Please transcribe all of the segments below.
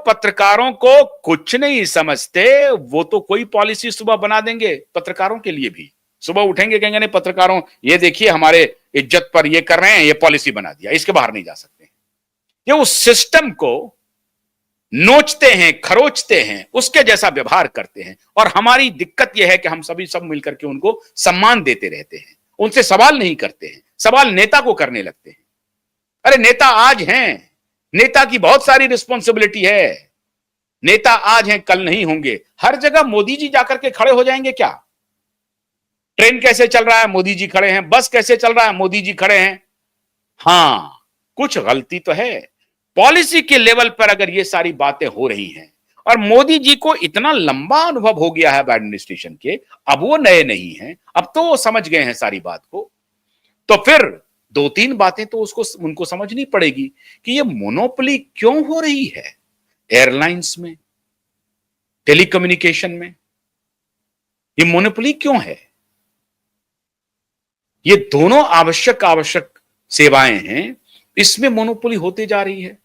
पत्रकारों को कुछ नहीं समझते वो तो कोई पॉलिसी सुबह बना देंगे पत्रकारों के लिए भी। सुबह उठेंगे, कहेंगे नहीं पत्रकारों ये देखिए हमारे इज्जत पर ये कर रहे हैं, ये पॉलिसी बना दिया, इसके बाहर नहीं जा सकते। ये उस सिस्टम को नोचते हैं, खरोचते हैं, उसके जैसा व्यवहार करते हैं। और हमारी दिक्कत यह है कि हम सभी सब मिलकर के उनको सम्मान देते रहते हैं, उनसे सवाल नहीं करते हैं, सवाल नेता को करने लगते हैं। अरे नेता आज हैं, नेता की बहुत सारी रिस्पॉन्सिबिलिटी है, नेता आज हैं कल नहीं होंगे। हर जगह मोदी जी जाकर के खड़े हो जाएंगे क्या? ट्रेन कैसे चल रहा है, मोदी जी खड़े हैं। बस कैसे चल रहा है, मोदी जी खड़े हैं। हां, कुछ गलती तो है पॉलिसी के लेवल पर। अगर ये सारी बातें हो रही हैं और मोदी जी को इतना लंबा अनुभव हो गया है एडमिनिस्ट्रेशन के, अब वो नए नहीं हैं, अब तो वो समझ गए हैं सारी बात को, तो फिर दो तीन बातें तो उनको समझनी पड़ेगी कि ये मोनोपोली क्यों हो रही है एयरलाइंस में, टेलीकम्युनिकेशन में। ये मोनोपोली क्यों है? ये दोनों आवश्यक सेवाएं हैं, इसमें मोनोपोली होती जा रही है।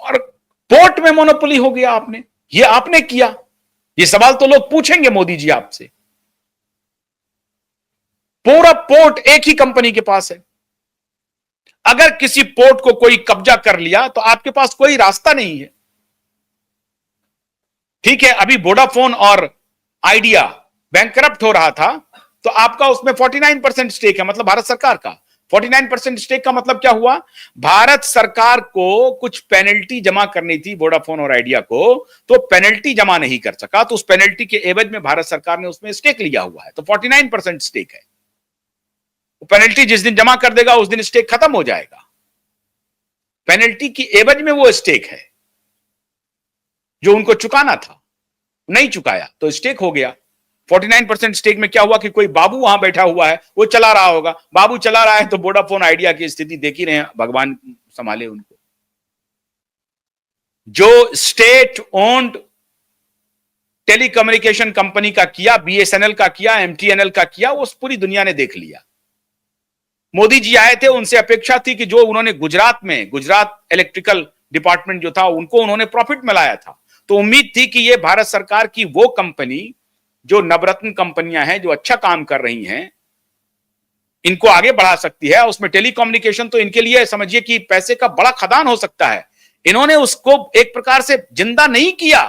और पोर्ट में मोनोपोली हो गया आपने, ये आपने किया। ये सवाल तो लोग पूछेंगे मोदी जी आपसे। पूरा पोर्ट एक ही कंपनी के पास है। अगर किसी पोर्ट को कोई कब्जा कर लिया तो आपके पास कोई रास्ता नहीं है। ठीक है, अभी वोडाफोन और आइडिया बैंकरप्ट हो रहा था तो आपका उसमें 49% स्टेक है, मतलब भारत सरकार का 49% स्टेक का मतलब क्या हुआ? भारत सरकार को कुछ पेनल्टी जमा करनी थी वोडाफोन और आइडिया को, तो पेनल्टी जमा नहीं कर सका, तो उस पेनल्टी के एवज में भारत सरकार ने उसमें स्टेक लिया हुआ है, तो 49% स्टेक है। पेनल्टी जिस दिन जमा कर देगा उस दिन स्टेक खत्म हो जाएगा। पेनल्टी की एवज में वो स्टेक है जो उनको चुकाना था, नहीं चुकाया तो स्टेक हो गया। 49% स्टेक में क्या हुआ कि कोई बाबू वहां बैठा हुआ है, वो चला रहा होगा। बाबू चला रहा है तो वोडाफोन आइडिया की स्थिति देख ही रहे हैं, भगवान संभाले उनको। जो स्टेट ओन्ड टेलीकम्युनिकेशन कंपनी का किया, बीएसएनएल का किया, एमटीएनएल का किया, वो पूरी दुनिया ने देख लिया। मोदी जी आए थे, उनसे अपेक्षा थी कि जो उन्होंने गुजरात इलेक्ट्रिकल डिपार्टमेंट जो था उनको उन्होंने प्रॉफिट में लाया था, तो उम्मीद थी कि ये भारत सरकार की वो कंपनी जो नवरत्न कंपनियां हैं, जो अच्छा काम कर रही हैं, इनको आगे बढ़ा सकती है। उसमें टेलीकम्युनिकेशन तो इनके लिए समझिए कि पैसे का बड़ा खदान हो सकता है। इन्होंने उसको एक प्रकार से जिंदा नहीं किया,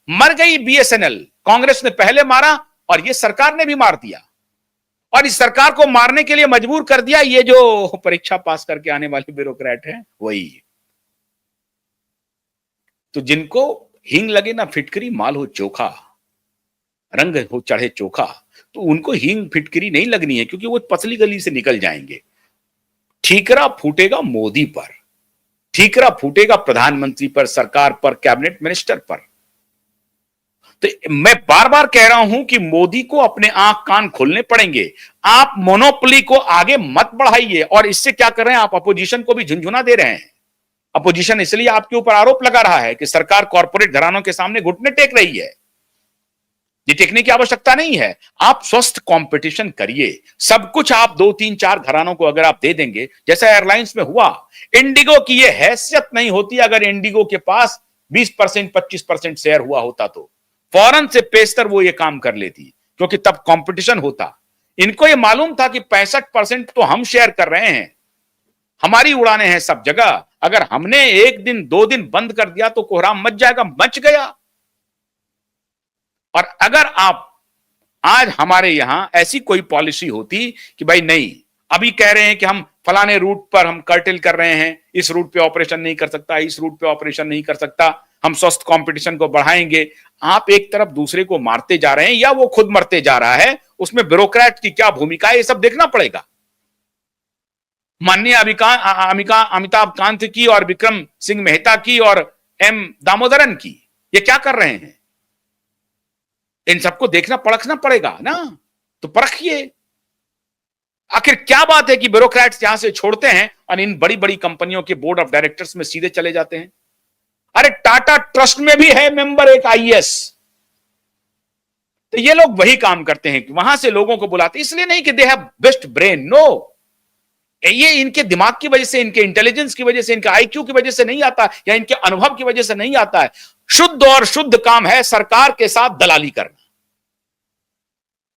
मर गई बीएसएनएल। कांग्रेस ने पहले मारा और ये सरकार ने भी मार दिया, और इस सरकार को मारने के लिए मजबूर कर दिया ये जो परीक्षा पास करके आने वाले ब्यूरोक्रेट हैं, वही। तो जिनको हींग लगे ना फिटकरी, माल हो चोखा, रंग हो चढ़े चोखा, तो उनको हींग फिटकरी नहीं लगनी है, क्योंकि वो पतली गली से निकल जाएंगे। ठीकरा फूटेगा मोदी पर, ठीकरा फूटेगा प्रधानमंत्री पर, सरकार पर, कैबिनेट मिनिस्टर पर। तो मैं बार बार कह रहा हूं कि मोदी को अपने आंख कान खोलने पड़ेंगे। आप मोनोपोली को आगे मत बढ़ाइए। और इससे क्या कर रहे हैं आप? अपोजिशन को भी झुंझुना दे रहे हैं। अपोजिशन इसलिए आपके ऊपर आरोप लगा रहा है कि सरकार कॉर्पोरेट घरानों के सामने घुटने टेक रही है। ये टेकने की आवश्यकता नहीं है। आप स्वस्थ कंपटीशन करिए। सब कुछ आप 2-3-4 घरानों को अगर आप दे देंगे, जैसा एयरलाइंस में हुआ, इंडिगो की ये हैसियत नहीं होती। अगर इंडिगो के पास 20% 25% शेयर हुआ होता तो फौरन से पेशतर वो ये काम कर लेती, क्योंकि तब कंपटीशन होता। इनको ये मालूम था कि 65% तो हम शेयर कर रहे हैं, हमारी उड़ानें हैं सब जगह। अगर हमने 1 दिन 2 दिन बंद कर दिया तो कोहराम मच जाएगा, मच गया। और अगर आप आज हमारे यहां ऐसी कोई पॉलिसी होती कि भाई नहीं, अभी कह रहे हैं कि हम फलाने रूट पर हम कर्टेल कर रहे हैं, इस रूट पे ऑपरेशन नहीं कर सकता, इस रूट पे ऑपरेशन नहीं कर सकता, हम स्वस्थ कंपटीशन को बढ़ाएंगे। आप एक तरफ दूसरे को मारते जा रहे हैं या वो खुद मरते जा रहा है, उसमें ब्यूरोक्रेट की क्या भूमिका है, ये सब देखना पड़ेगा। माननीय अमिताभ कांत की और विक्रम सिंह मेहता की और एम दामोदरन की, ये क्या कर रहे हैं, इन सबको देखना परखना पड़ेगा ना। तो परखिए आखिर क्या बात है कि ब्यूरोक्रेट्स यहां से छोड़ते हैं और इन बड़ी बड़ी कंपनियों के बोर्ड ऑफ डायरेक्टर्स में सीधे चले जाते हैं। अरे टाटा ट्रस्ट में भी है मेंबर एक आईएएस। तो ये लोग वही काम करते हैं कि वहां से लोगों को बुलाते, इसलिए नहीं कि they have best brain, no, ये इनके दिमाग की वजह से, इनके इंटेलिजेंस की वजह से, इनके आईक्यू की वजह से नहीं आता, या इनके अनुभव की वजह से नहीं आता है। शुद्ध और शुद्ध काम है सरकार के साथ दलाली करना।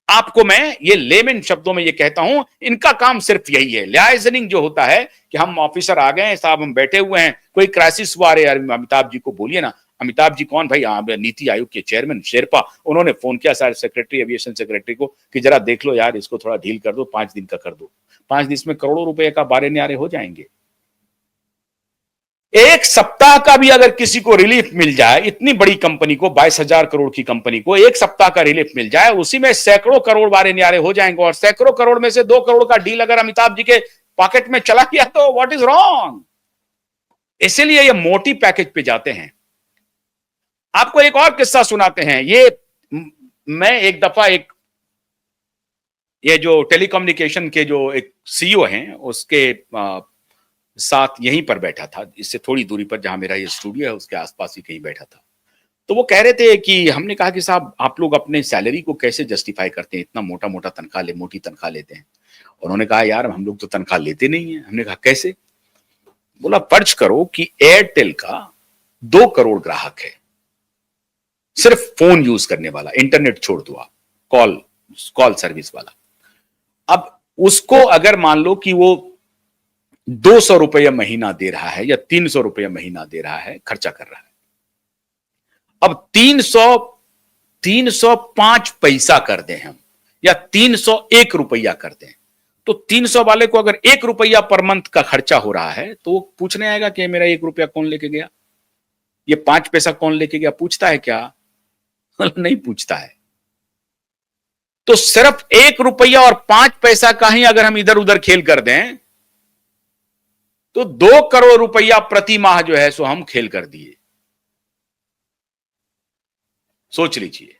आपको मैं ये लेमन शब्दों में ये कहता हूं, इनका काम सिर्फ यही है। लाइजनिंग जो होता है कि हम ऑफिसर आ गए हैं साहब, हम बैठे हुए हैं, कोई क्राइसिस हुआ, अरे अमिताभ जी को बोलिए ना। अमिताभ जी कौन भाई? नीति आयोग के चेयरमैन शेरपा, उन्होंने फोन किया सारे सेक्रेटरी, एविएशन सेक्रेटरी को कि जरा देख लो यार, इसको थोड़ा ढील कर दो, 5 दिन का कर दो। 5 दिन में करोड़ों रुपए का बारे न्यारे हो जाएंगे। एक सप्ताह का भी अगर किसी को रिलीफ मिल जाए, इतनी बड़ी कंपनी को, 22,000 करोड़ की कंपनी को एक सप्ताह का रिलीफ मिल जाए, उसी में सैकड़ों करोड़ बारे न्यारे हो जाएंगे। और सैकड़ों करोड़ में से 2 करोड़ का डील अगर अमिताभ जी के पॉकेट में चला गया तो व्हाट इज रॉन्ग? इसीलिए ये मोटी पैकेज पे जाते हैं। आपको एक और किस्सा सुनाते हैं। ये मैं एक दफा ये जो टेलीकम्युनिकेशन के जो एक सीईओ हैं, उसके साथ यहीं पर बैठा था, इससे थोड़ी दूरी पर जहां मेरा ये स्टूडियो है उसके आसपास ही कहीं बैठा था। तो वो कह रहे थे कि हमने कहा कि साहब आप लोग अपने सैलरी को कैसे जस्टिफाई करते हैं, इतना मोटा मोटा तनख्वाह मोटी तनख्वाह लेते हैं। उन्होंने कहा यार हम लोग तो तनख्वाह लेते नहीं है। हमने कहा कैसे? बोला फर्ज करो कि एयरटेल का 2 करोड़ ग्राहक है, सिर्फ फोन यूज करने वाला, इंटरनेट छोड़ दो आप, कॉल सर्विस वाला। अब उसको अगर मान लो कि वो 200 रुपया महीना दे रहा है या 300 रुपया महीना दे रहा है, खर्चा कर रहा है। अब 305 पैसा कर दें हम, या 301 रुपया कर दें, तो 300 वाले को अगर 1 रुपया पर मंथ का खर्चा हो रहा है तो पूछने आएगा कि मेरा 1 रुपया कौन लेके गया, ये 5 पैसा कौन लेके गया? पूछता है क्या? नहीं पूछता है। तो सिर्फ 1 रुपया और 5 पैसा का ही अगर हम इधर उधर खेल कर दें तो 2 करोड़ रुपया प्रति माह जो है सो हम खेल कर दिए। सोच लीजिए,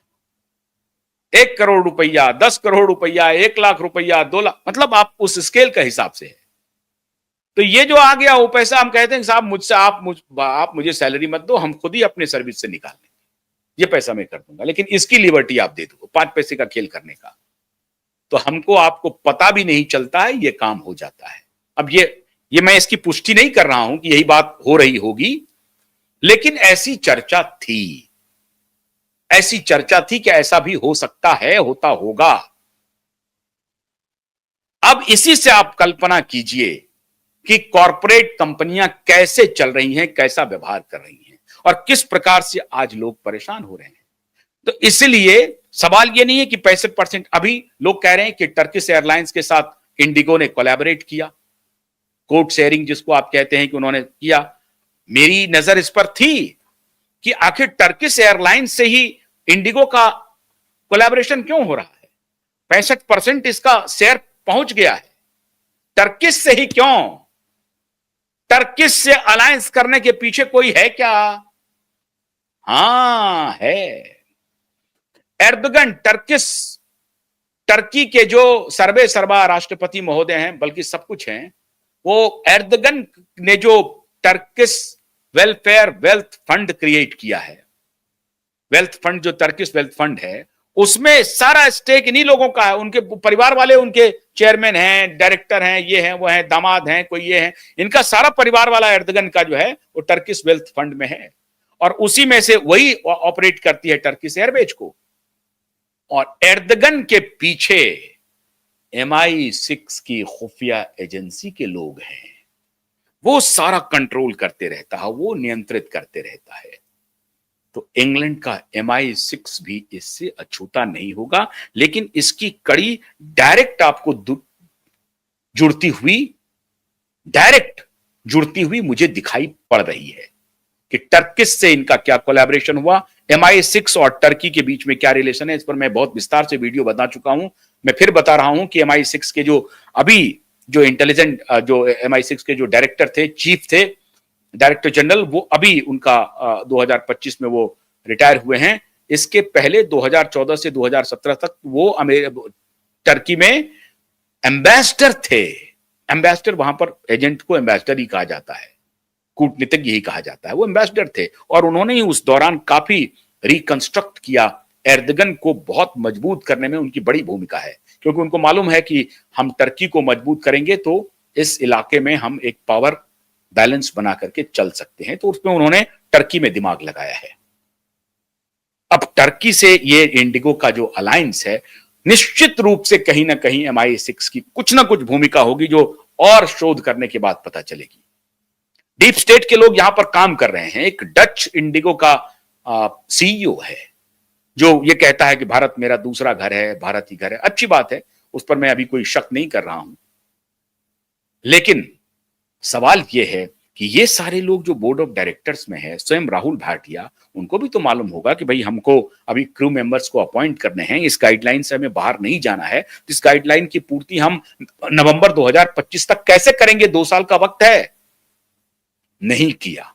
1 करोड़ रुपया, 10 करोड़ रुपया, 1 लाख रुपया, 2 लाख, मतलब आप उस स्केल का हिसाब से है। तो ये जो आ गया वो पैसा, हम कहते हैं साहब मुझसे आप मुझे सैलरी मत दो, हम खुद ही अपने सर्विस से निकाल लेंगे, ये पैसा मैं कर दूंगा, लेकिन इसकी लिबर्टी आप दे दो 5 पैसे का खेल करने का। तो हमको आपको पता भी नहीं चलता है, ये काम हो जाता है। अब ये मैं इसकी पुष्टि नहीं कर रहा हूं कि यही बात हो रही होगी, लेकिन ऐसी चर्चा थी, कि ऐसा भी हो सकता है, होता होगा। अब इसी से आप कल्पना कीजिए कि कॉरपोरेट कंपनियां कैसे चल रही हैं, कैसा व्यवहार कर रही हैं, और किस प्रकार से आज लोग परेशान हो रहे हैं। तो इसलिए सवाल यह नहीं है कि 65%, अभी लोग कह रहे हैं कि टर्किश एयरलाइंस के साथ इंडिगो ने कोलैबोरेट किया, कोड शेयरिंग जिसको आप कहते हैं कि उन्होंने किया। मेरी नजर इस पर थी कि आखिर टर्किश एयरलाइंस से ही इंडिगो का कोलैबोरेशन क्यों हो रहा है? 65% इसका शेयर पहुंच गया है, टर्किश से ही क्यों? टर्किश से अलायंस करने के पीछे कोई है क्या? हां है। एर्दोगन, टर्की के जो सर्वे सर्वा राष्ट्रपति महोदय हैं, बल्कि सब कुछ हैं, वो एर्दोगन ने जो Turkish welfare wealth fund create किया है, वेल्थ फंड जो टर्किश वेल्थ फंड है, उसमें सारा स्टेक इन्हीं लोगों का है। उनके परिवार वाले उनके चेयरमैन हैं, डायरेक्टर हैं, ये हैं, वो हैं, दामाद हैं, कोई ये हैं, इनका सारा परिवार वाला एर्दोगन का जो है वो टर्किश वेल्थ फंड में है, और उसी में से वही ऑपरेट करती है टर्किश एयरवेज को। और एर्दोगन के पीछे MI6 की खुफिया एजेंसी के लोग हैं, वो सारा कंट्रोल करते रहता है, वो नियंत्रित करते रहता है। तो इंग्लैंड का MI6 भी इससे अछूता नहीं होगा, लेकिन इसकी कड़ी डायरेक्ट आपको जुड़ती हुई मुझे दिखाई पड़ रही है कि टर्किश से इनका क्या कोलैबोरेशन हुआ, MI6 और टर्की के बीच में क्या रिलेशन है। इस पर मैं बहुत विस्तार से वीडियो बता चुका हूं। मैं फिर बता रहा हूं कि MI6 के जो इंटेलिजेंट जो MI6 के जो डायरेक्टर थे, चीफ थे, डायरेक्टर जनरल, वो अभी उनका 2025 में वो रिटायर हुए हैं। इसके पहले 2014 से 2017 तक वो टर्की में एम्बेसडर थे। एम्बेसडर, वहां पर एजेंट को एम्बेसडर ही कहा जाता है, कूटनीतिज्ञ ही कहा जाता है, वो एम्बेसडर थे। और उन्होंने ही उस दौरान काफी रिकंस्ट्रक्ट किया। एर्दोगन को बहुत मजबूत करने में उनकी बड़ी भूमिका है, क्योंकि उनको मालूम है कि हम टर्की को मजबूत करेंगे तो इस इलाके में हम एक पावर बैलेंस बना करके चल सकते हैं। तो उसमें उन्होंने टर्की में दिमाग लगाया है। अब टर्की से ये इंडिगो का जो अलायंस है, निश्चित रूप से कहीं ना कहीं MI6 की कुछ ना कुछ भूमिका होगी, जो और शोध करने के बाद पता चलेगी। डीप स्टेट के लोग यहां पर काम कर रहे हैं। एक डच इंडिगो का CEO है जो ये कहता है कि भारत मेरा दूसरा घर है, भारत ही घर है। अच्छी बात है, उस पर मैं अभी कोई शक नहीं कर रहा हूं। लेकिन सवाल यह है कि ये सारे लोग जो बोर्ड ऑफ डायरेक्टर्स में है, स्वयं राहुल भाटिया, उनको भी तो मालूम होगा कि भाई हमको अभी क्रू मेंबर्स को अपॉइंट करने हैं, इस गाइडलाइन से हमें बाहर नहीं जाना है। इस गाइडलाइन की पूर्ति हम नवंबर 2025 तक कैसे करेंगे? 2 साल का वक्त है। नहीं किया।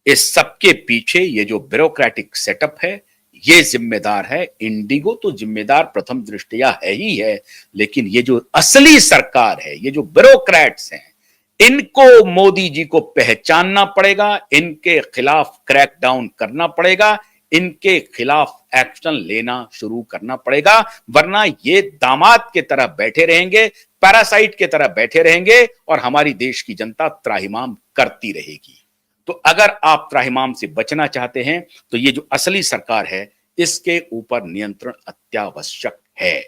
इस सबके पीछे ये जो ब्यूरोक्रेटिक सेटअप है, ये जिम्मेदार है। इंडिगो तो जिम्मेदार प्रथम दृष्टया है ही है, लेकिन ये जो असली सरकार है, ये जो ब्यूरोक्रेट्स हैं, इनको मोदी जी को पहचानना पड़ेगा, इनके खिलाफ क्रैकडाउन करना पड़ेगा, इनके खिलाफ एक्शन लेना शुरू करना पड़ेगा, वरना ये दामाद के तरह बैठे रहेंगे, पैरासाइट के तरह बैठे रहेंगे और हमारी देश की जनता त्राहिमाम करती रहेगी। तो अगर आप त्राहिमाम से बचना चाहते हैं तो ये जो असली सरकार है, इसके ऊपर नियंत्रण अत्यावश्यक है।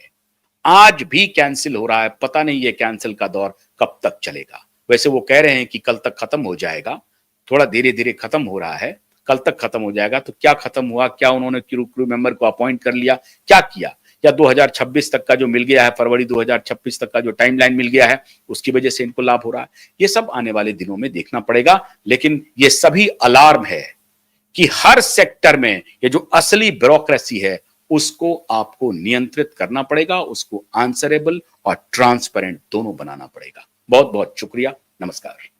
आज भी कैंसिल हो रहा है, पता नहीं ये कैंसिल का दौर कब तक चलेगा। वैसे वो कह रहे हैं कि कल तक खत्म हो जाएगा, थोड़ा धीरे धीरे खत्म हो रहा है, कल तक खत्म हो जाएगा। तो क्या खत्म हुआ? क्या उन्होंने क्रू मेंबर को अपॉइंट कर लिया? क्या किया? या 2026 तक का जो मिल गया है, फरवरी 2026 तक का जो टाइमलाइन मिल गया है, उसकी वजह से इनको लाभ हो रहा है? ये सब आने वाले दिनों में देखना पड़ेगा। लेकिन ये सभी अलार्म है कि हर सेक्टर में ये जो असली ब्यूरोक्रेसी है, उसको आपको नियंत्रित करना पड़ेगा, उसको आंसरेबल और ट्रांसपेरेंट दोनों बनाना पड़ेगा। बहुत बहुत शुक्रिया। नमस्कार।